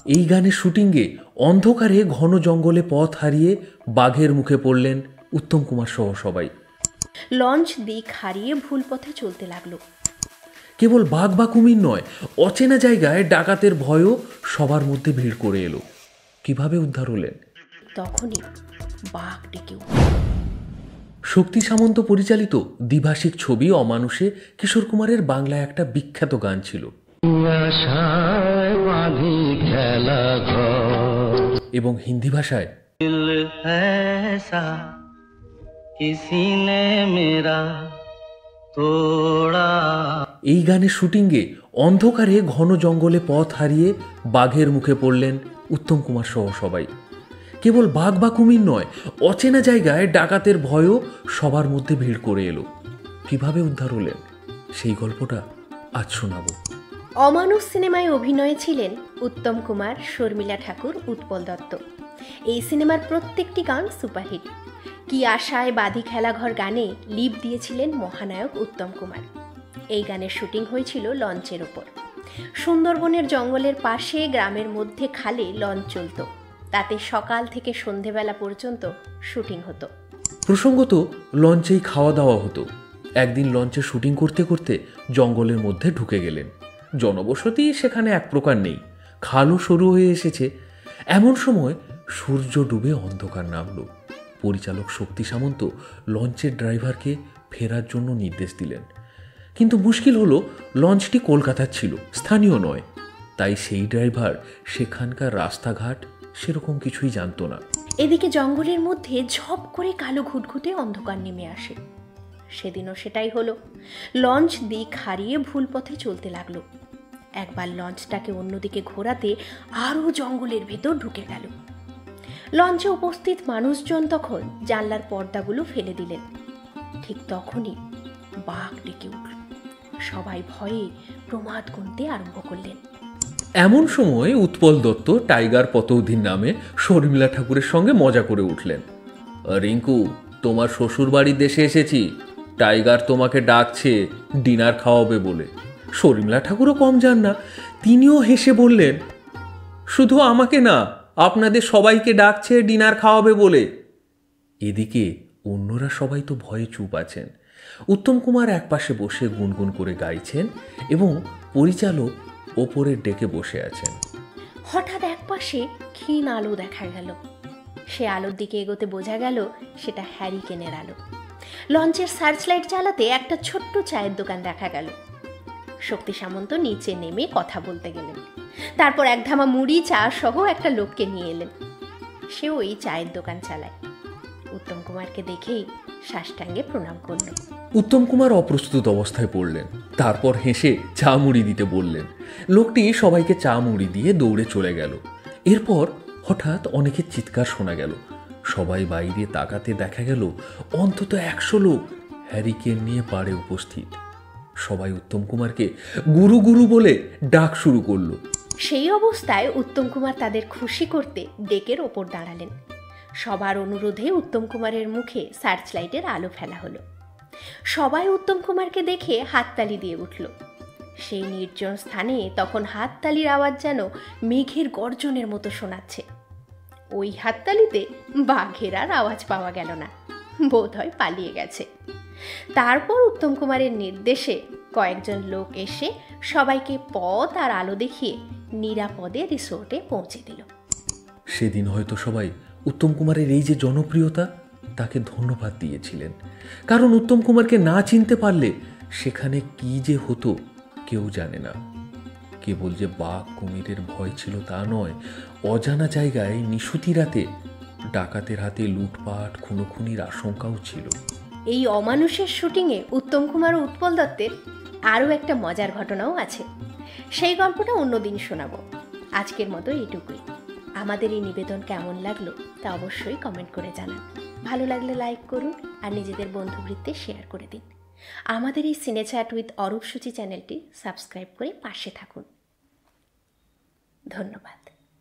এই গানের শুটিংয়ে অন্ধকারে ঘন জঙ্গলে পথ হারিয়ে বাঘের মুখে পড়লেন উত্তম কুমার সহ সবাই। লঞ্চ দিক হারিয়ে ভুল পথে চলতে লাগলো। কেবল বাঘ বা কুমির নয়, অচেনা জায়গায় ডাকাতের ভয়ও সবার মধ্যে ভিড় করে এলো। কিভাবে উদ্ধার হলেন? তখনই বাঘ ডেকে উঠল। শক্তি সামন্ত পরিচালিত দ্বিভাষিক ছবি অমানুষে কিশোর কুমারের বাংলায় একটা বিখ্যাত গান ছিল এবং হিন্দি ভাষায় এই গানের শুটিংয়ে অন্ধকারে ঘন জঙ্গলে পথ হারিয়ে বাঘের মুখে পড়লেন উত্তম কুমার সহ সবাই। কেবল বাঘ বা কুমির নয়, অচেনা জায়গায় ডাকাতের ভয়ও সবার মধ্যে ভিড় করে এলো। কিভাবে উদ্ধার হলেন সেই গল্পটা আজ শোনাবো। অমানুষ সিনেমায় অভিনয়ে ছিলেন উত্তম কুমার, শর্মিলা ঠাকুর, উৎপল দত্ত। এই সিনেমার প্রত্যেকটি গান সুপারহিট। কি আশায় বাঁধি খেলাঘর গানে লিপ দিয়েছিলেন মহানায়ক উত্তম কুমার। এই গানের শুটিং হয়েছিল লঞ্চের ওপর। সুন্দরবনের জঙ্গলের পাশে গ্রামের মধ্যে খালে লঞ্চ চলত। তাতে সকাল থেকে সন্ধেবেলা পর্যন্ত শুটিং হতো। প্রসঙ্গত লঞ্চেই খাওয়া দাওয়া হতো। একদিন লঞ্চে শুটিং করতে করতে জঙ্গলের মধ্যে ঢুকে গেলেন। জনবসতি সেখানে এক প্রকার নেই, খালও সরু হয়ে এসেছে। এমন সময় সূর্য ডুবে অন্ধকার নামল। পরিচালক শক্তি সামন্ত লঞ্চের ড্রাইভারকে ফেরার জন্য নির্দেশ দিলেন। কিন্তু মুশকিল হলো, লঞ্চটি কলকাতার ছিল, স্থানীয় নয়। তাই সেই ড্রাইভার সেখানকার রাস্তাঘাট সেরকম কিছুই জানতো না। এদিকে জঙ্গলের মধ্যে ঝপ করে কালো ঘুটঘুটে অন্ধকার নেমে আসে। সেদিনও সেটাই হলো। লঞ্চ দিক হারিয়ে ভুল পথে চলতে লাগলো। একবার লঞ্চটাকে অন্যদিকে ঘোরাতে আরও জঙ্গলের ভেতর ঢুকে গেল। লঞ্চে উপস্থিত মানুষজন তখন জানলার পর্দাগুলো ফেলে দিলেন। ঠিক তখনই বাঘ ডেকে উঠল। সবাই ভয়ে প্রমাদ গুনতে আরম্ভ করলেন। এমন সময় উৎপল দত্ত টাইগার পতৌদির নামে শর্মিলা ঠাকুরের সঙ্গে মজা করে উঠলেন। রিঙ্কু, তোমার শ্বশুর বাড়ির দেশে এসেছি, টাইগার তোমাকে ডাকছে ডিনার খাওয়াবে বলে। শর্মিলা ঠাকুরও কম যান না, তিনিও হেসে বললেন, শুধু আমাকে না, আপনাদের সবাইকে ডাকছে ডিনার খাওয়াবে বলে। এদিকে অন্যরা সবাই তো ভয়ে চুপ আছেন। উত্তম কুমার একপাশে বসে গুনগুন করে গাইছেন এবং পরিচালক ওপরের ডেকে বসে আছেন। হঠাৎ একপাশে ক্ষীণ আলো দেখা গেল। সে আলোর দিকে এগোতে বোঝা গেল সেটা হ্যারিকেনের আলো। লঞ্চের সার্চ লাইট জ্বালাতে একটা ছোট্ট চায়ের দোকান দেখা গেল। শক্তি সামন্ত নিচে নেমে কথা বলতে গেলেন। তারপর এক ধামা মুড়ি চা সহ একটা লোককে নিয়ে এলেন। সে ওই চায়ের দোকান চালায়। উত্তম কুমারকে দেখেই সাষ্টাঙ্গে প্রণাম করল। উত্তম কুমার অপ্রস্তুত অবস্থায় পড়লেন। তারপর হেসে চা মুড়ি দিতে বললেন। লোকটি সবাইকে চা মুড়ি দিয়ে দৌড়ে চলে গেল। এরপর হঠাৎ অনেকের চিৎকার শোনা গেল। সবাই বাইরে তাকাতে দেখা গেল অন্তত 100 লোক হ্যারিকেন নিয়ে পাড়ে উপস্থিত। সবাই উত্তম কুমারকে গুরু গুরু বলে ডাক শুরু করলো। সেই অবস্থায় উত্তম কুমার তাদের খুশি করতে ডেকের ওপর দাঁড়ালেন। সবার অনুরোধে উত্তম কুমারের মুখে সার্চ লাইটের আলো ফেলা হলো। সবাই উত্তম কুমারকে দেখে হাততালি দিয়ে উঠল। সেই নির্জন স্থানে তখন হাততালির আওয়াজ যেন মেঘের গর্জনের মতো শোনাচ্ছে। ওই হাততালিতে বাঘের আর আওয়াজ পাওয়া গেল না, বোধহয় পালিয়ে গেছে। তারপর উত্তম কুমারের নির্দেশে কয়েকজন লোক এসে সবাইকে পথ আর আলো দেখিয়ে নিরাপদে রিসোর্টে পৌঁছে দিল। সেদিন হয়তো সবাই উত্তম কুমারের এই যে জনপ্রিয়তা, তাকে ধন্যবাদ দিয়েছিলেন। কারণ উত্তম কুমারকে না চিনতে পারলে সেখানে কি যে হতো কেউ জানে না। কেবল যে বাঘ কুমিরের ভয় ছিল তা নয়, অজানা জায়গায় নিশুতি রাতে ডাকাতের হাতে লুটপাট খুনোখুনির আশঙ্কাও ছিল। এই অমানুষের শুটিংয়ে উত্তম কুমার ও উৎপল দত্তের আরও একটা মজার ঘটনাও আছে। সেই গল্পটা অন্যদিন শোনাবো। আজকের মতো এইটুকুই। আমাদের এই নিবেদন কেমন লাগলো তা অবশ্যই কমেন্ট করে জানান। ভালো লাগলে লাইক করুন আর নিজেদের বন্ধুবৃত্তে শেয়ার করে দিন। আমাদের এই সিনেচ্যাট উইথ অরূপ সূচি চ্যানেলটি সাবস্ক্রাইব করে পাশে থাকুন। ধন্যবাদ।